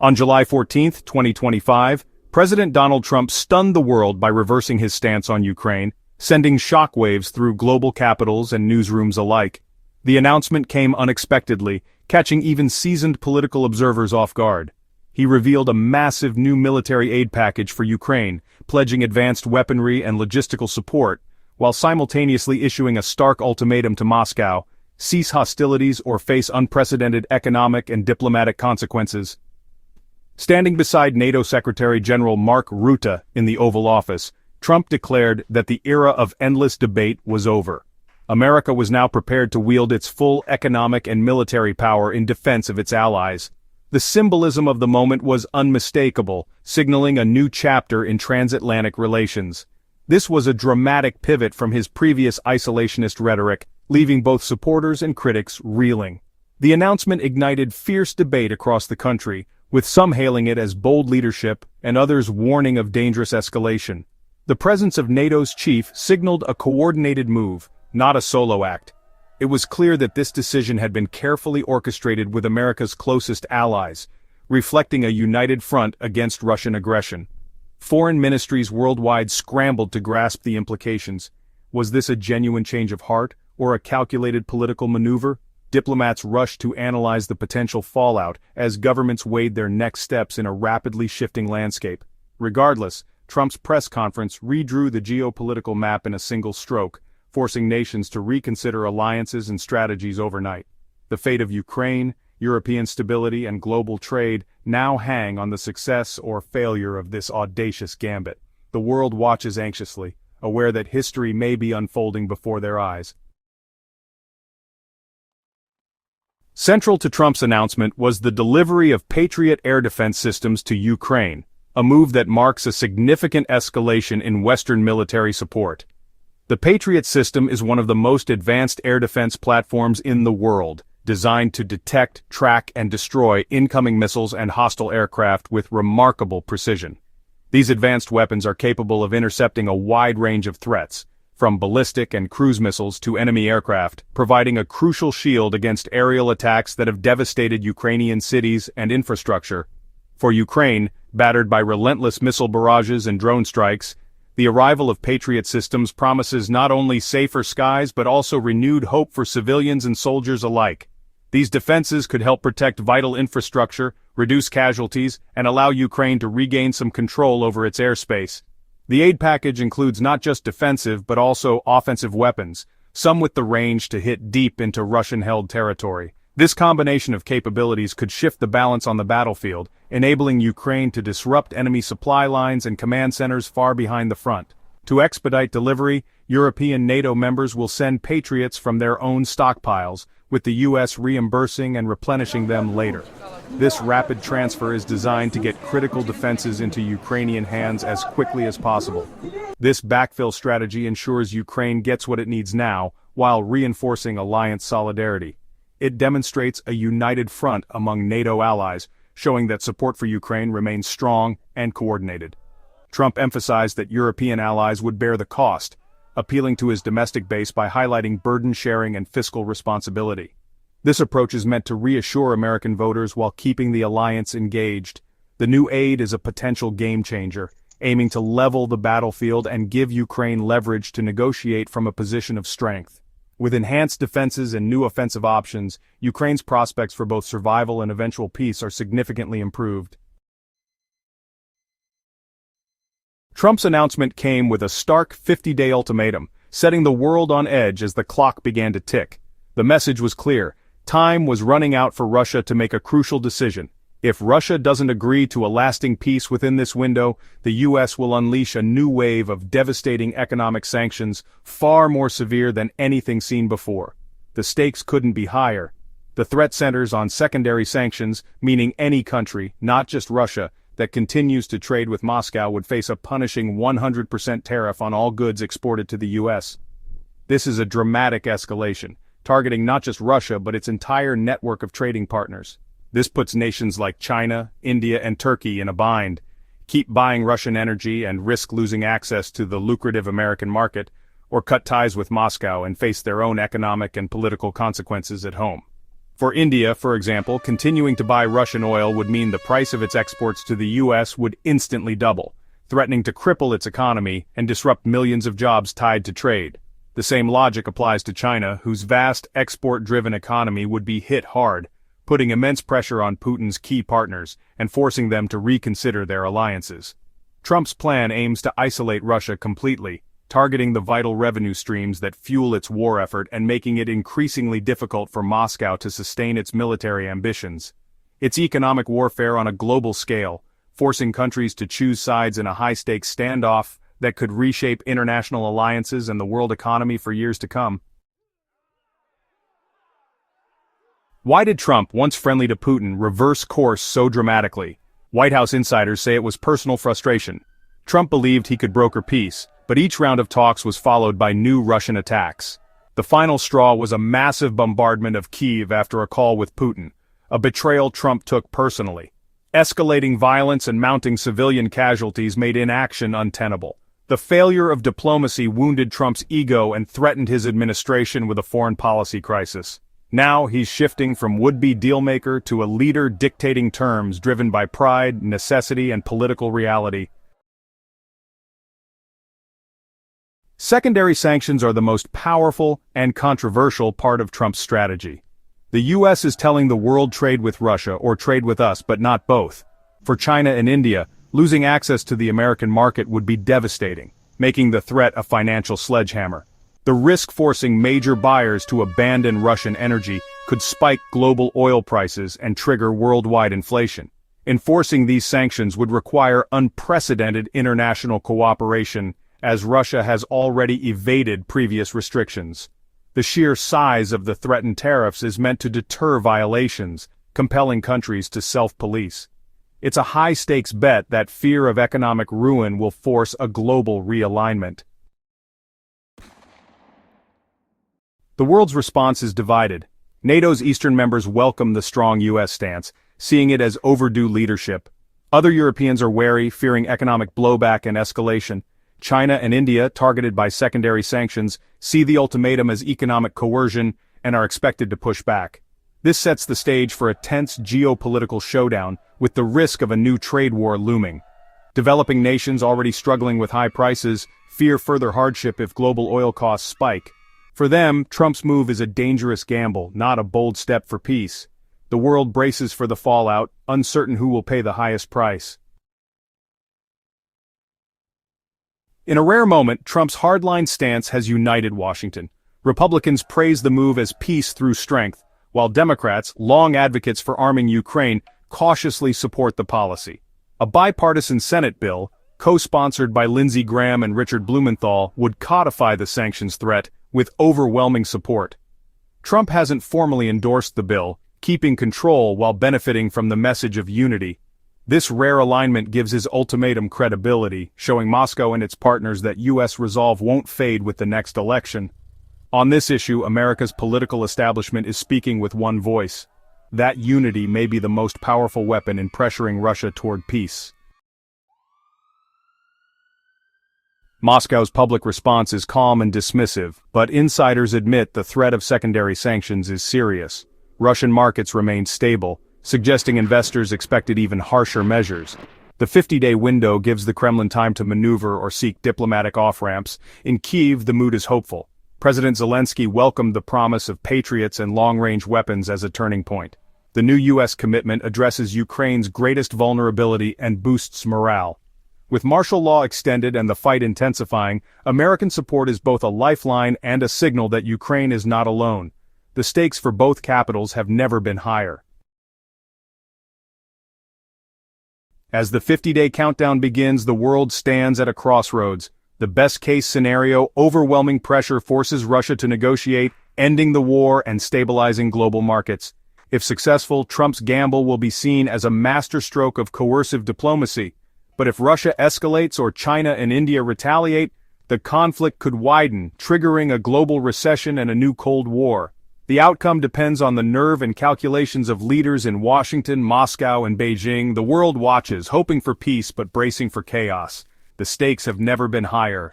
On July 14, 2025, President Donald Trump stunned the world by reversing his stance on Ukraine, sending shockwaves through global capitals and newsrooms alike. The announcement came unexpectedly, catching even seasoned political observers off guard. He revealed a massive new military aid package for Ukraine, pledging advanced weaponry and logistical support, while simultaneously issuing a stark ultimatum to Moscow: cease hostilities or face unprecedented economic and diplomatic consequences. Standing beside NATO Secretary General Mark Rutte in the Oval Office, Trump declared that the era of endless debate was over. America was now prepared to wield its full economic and military power in defense of its allies. The symbolism of the moment was unmistakable, signaling a new chapter in transatlantic relations. This was a dramatic pivot from his previous isolationist rhetoric, leaving both supporters and critics reeling. The announcement ignited fierce debate across the country, with some hailing it as bold leadership and others warning of dangerous escalation. The presence of NATO's chief signaled a coordinated move, not a solo act. It was clear that this decision had been carefully orchestrated with America's closest allies, reflecting a united front against Russian aggression. Foreign ministries worldwide scrambled to grasp the implications. Was this a genuine change of heart, or a calculated political maneuver? Diplomats rushed to analyze the potential fallout as governments weighed their next steps in a rapidly shifting landscape. Regardless, Trump's press conference redrew the geopolitical map in a single stroke, forcing nations to reconsider alliances and strategies overnight. The fate of Ukraine, European stability, and global trade now hang on the success or failure of this audacious gambit. The world watches anxiously, aware that history may be unfolding before their eyes. Central to Trump's announcement was the delivery of Patriot air defense systems to Ukraine, a move that marks a significant escalation in Western military support. The Patriot system is one of the most advanced air defense platforms in the world, designed to detect, track, and destroy incoming missiles and hostile aircraft with remarkable precision. These advanced weapons are capable of intercepting a wide range of threats, from ballistic and cruise missiles to enemy aircraft, providing a crucial shield against aerial attacks that have devastated Ukrainian cities and infrastructure. For Ukraine, battered by relentless missile barrages and drone strikes, the arrival of Patriot systems promises not only safer skies but also renewed hope for civilians and soldiers alike. These defenses could help protect vital infrastructure, reduce casualties, and allow Ukraine to regain some control over its airspace. The aid package includes not just defensive but also offensive weapons, some with the range to hit deep into Russian-held territory. This combination of capabilities could shift the balance on the battlefield, enabling Ukraine to disrupt enemy supply lines and command centers far behind the front. To expedite delivery, European NATO members will send Patriots from their own stockpiles, with the U.S. reimbursing and replenishing them later. This rapid transfer is designed to get critical defenses into Ukrainian hands as quickly as possible. This backfill strategy ensures Ukraine gets what it needs now, while reinforcing alliance solidarity. It demonstrates a united front among NATO allies, showing that support for Ukraine remains strong and coordinated. Trump emphasized that European allies would bear the cost, appealing to his domestic base by highlighting burden sharing and fiscal responsibility. This approach is meant to reassure American voters while keeping the alliance engaged. The new aid is a potential game changer, aiming to level the battlefield and give Ukraine leverage to negotiate from a position of strength. With enhanced defenses and new offensive options, Ukraine's prospects for both survival and eventual peace are significantly improved. Trump's announcement came with a stark 50-day ultimatum, setting the world on edge as the clock began to tick. The message was clear: time was running out for Russia to make a crucial decision. If Russia doesn't agree to a lasting peace within this window, the U.S. will unleash a new wave of devastating economic sanctions, far more severe than anything seen before. The stakes couldn't be higher. The threat centers on secondary sanctions, meaning any country, not just Russia, that continues to trade with Moscow would face a punishing 100% tariff on all goods exported to the U.S. This is a dramatic escalation, targeting not just Russia but its entire network of trading partners. This puts nations like China, India, and Turkey in a bind. Keep buying Russian energy and risk losing access to the lucrative American market, or cut ties with Moscow and face their own economic and political consequences at home. For India, for example, continuing to buy Russian oil would mean the price of its exports to the US would instantly double, threatening to cripple its economy and disrupt millions of jobs tied to trade. The same logic applies to China, whose vast export-driven economy would be hit hard, putting immense pressure on Putin's key partners and forcing them to reconsider their alliances. Trump's plan aims to isolate Russia completely, targeting the vital revenue streams that fuel its war effort and making it increasingly difficult for Moscow to sustain its military ambitions. It's economic warfare on a global scale, forcing countries to choose sides in a high-stakes standoff that could reshape international alliances and the world economy for years to come. Why did Trump, once friendly to Putin, reverse course so dramatically? White House insiders say it was personal frustration. Trump believed he could broker peace, but each round of talks was followed by new Russian attacks. The final straw was a massive bombardment of Kyiv after a call with Putin, a betrayal Trump took personally. Escalating violence and mounting civilian casualties made inaction untenable. The failure of diplomacy wounded Trump's ego and threatened his administration with a foreign policy crisis. Now he's shifting from would-be dealmaker to a leader dictating terms driven by pride, necessity, and political reality. Secondary sanctions are the most powerful and controversial part of Trump's strategy. The US is telling the world trade with Russia or trade with us, but not both. For China and India, losing access to the American market would be devastating, making the threat a financial sledgehammer. The risk forcing major buyers to abandon Russian energy could spike global oil prices and trigger worldwide inflation. Enforcing these sanctions would require unprecedented international cooperation, as Russia has already evaded previous restrictions. The sheer size of the threatened tariffs is meant to deter violations, compelling countries to self-police. It's a high-stakes bet that fear of economic ruin will force a global realignment. The world's response is divided. NATO's eastern members welcome the strong US stance, seeing it as overdue leadership. Other Europeans are wary, fearing economic blowback and escalation. China and India, targeted by secondary sanctions, see the ultimatum as economic coercion and are expected to push back. This sets the stage for a tense geopolitical showdown, with the risk of a new trade war looming. Developing nations already struggling with high prices fear further hardship if global oil costs spike. For them, Trump's move is a dangerous gamble, not a bold step for peace. The world braces for the fallout, uncertain who will pay the highest price. In a rare moment, Trump's hardline stance has united Washington. Republicans praise the move as peace through strength, while Democrats, long advocates for arming Ukraine, cautiously support the policy. A bipartisan Senate bill, co-sponsored by Lindsey Graham and Richard Blumenthal, would codify the sanctions threat with overwhelming support. Trump hasn't formally endorsed the bill, keeping control while benefiting from the message of unity. This rare alignment gives his ultimatum credibility, showing Moscow and its partners that US resolve won't fade with the next election. On this issue, America's political establishment is speaking with one voice. That unity may be the most powerful weapon in pressuring Russia toward peace. Moscow's public response is calm and dismissive, but insiders admit the threat of secondary sanctions is serious. Russian markets remain stable, suggesting investors expected even harsher measures. The 50-day window gives the Kremlin time to maneuver or seek diplomatic off-ramps. In Kyiv, the mood is hopeful. President Zelensky welcomed the promise of Patriots and long-range weapons as a turning point. The new U.S. commitment addresses Ukraine's greatest vulnerability and boosts morale. With martial law extended and the fight intensifying, American support is both a lifeline and a signal that Ukraine is not alone. The stakes for both capitals have never been higher. As the 50-day countdown begins, the world stands at a crossroads. The best-case scenario, overwhelming pressure forces Russia to negotiate, ending the war and stabilizing global markets. If successful, Trump's gamble will be seen as a masterstroke of coercive diplomacy. But if Russia escalates or China and India retaliate, the conflict could widen, triggering a global recession and a new Cold War. The outcome depends on the nerve and calculations of leaders in Washington, Moscow, and Beijing. The world watches, hoping for peace but bracing for chaos. The stakes have never been higher.